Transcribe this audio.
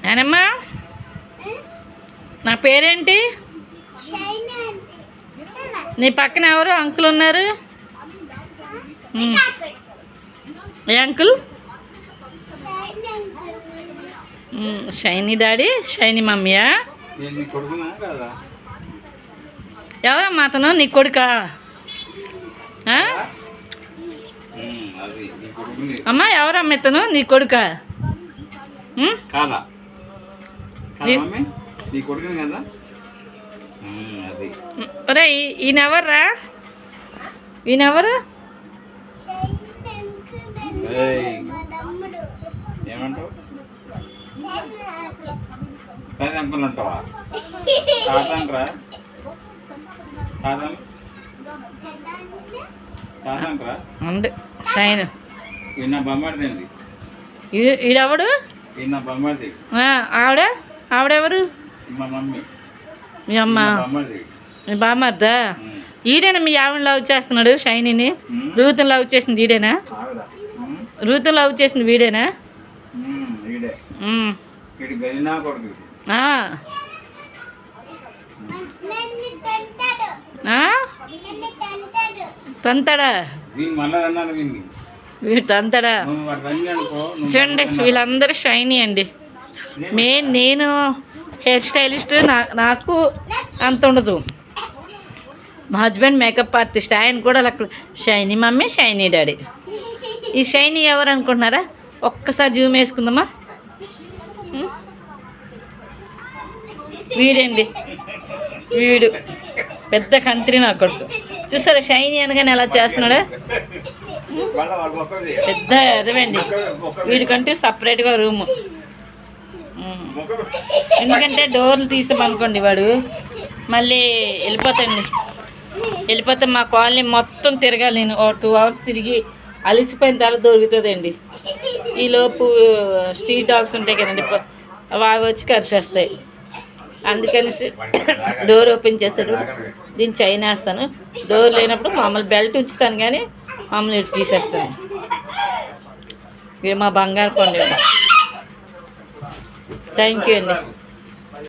నానమ్మా నా పేరేంటి? నీ పక్కన ఎవరు అంకుల్ ఉన్నారు? ఏ అంకుల్? షైనీ డాడీ, షైనీ మమ్మీయా? ఎవరమ్మా అతను? నీ కొడుకా? అమ్మా ఎవరమ్మా ఇతను? నీ కొడుకా? ఒరే ఈయనెవర్రా? ఈయనెవరు? ఏమంటావు? అంకుల్ అంటావా? కాదంట్రా, కాదంట్రా. అండి షైన్ ఈయన బొమ్మడిది అండి. ఈడెవడు? ఈయన బొమ్మడిది. ఆవిడెవరు? మా మమ్మీ. మీ అమ్మ? మీ బామ్మద్దా? ఈడేనా మీ ఆవిడ లవ్ చేస్తున్నాడు షైనీని? రూతుని లవ్ చేసింది ఈడేనా? రూతుని లవ్ చేసింది వీడేనా? తంతాడా? వీడు తంతాడా? చూడండి వీళ్ళందరూ షైనీ అండి. నేను హెయిర్ స్టైలిస్ట్, నాకు అంత ఉండదు. మా హస్బెండ్ మేకప్ ఆర్టిస్ట్, ఆయన కూడా అక్కడ షైనీ మమ్మీ, షైనీ డాడీ. ఈ షైనీ ఎవరు అనుకుంటున్నారా? ఒక్కసారి జూమ్ వేసుకుందామా? వీడండి, వీడు పెద్ద కంత్రి నా కొడుకు. చూసారా షైనీ అనగానే ఎలా చేస్తున్నాడు? పెద్ద అదేండి, వీడికంటూ సపరేట్గా రూము. ఎందుకంటే డోర్లు తీసామనుకోండి వాడు మళ్ళీ వెళ్ళిపోతే మా కాలనీ మొత్తం తిరగాలి. నేను 2 hours తిరిగి అలిసిపోయిన తర్వాత దొరుకుతుందండి. ఈలోపు స్ట్రీట్ డాగ్స్ ఉంటాయి కదండి, అవి వచ్చి కరిసేస్తాయి. అందుకని డోర్ ఓపెన్ చేస్తాడు, దీన్ని చైన్ వేస్తాను. డోర్ లేనప్పుడు మామూలు బెల్ట్ ఉంచుతాను, కానీ మామూలు ఇటు తీసేస్తాను. వీడు మా బంగారు కొండ. థ్యాంక్ యూ అండి.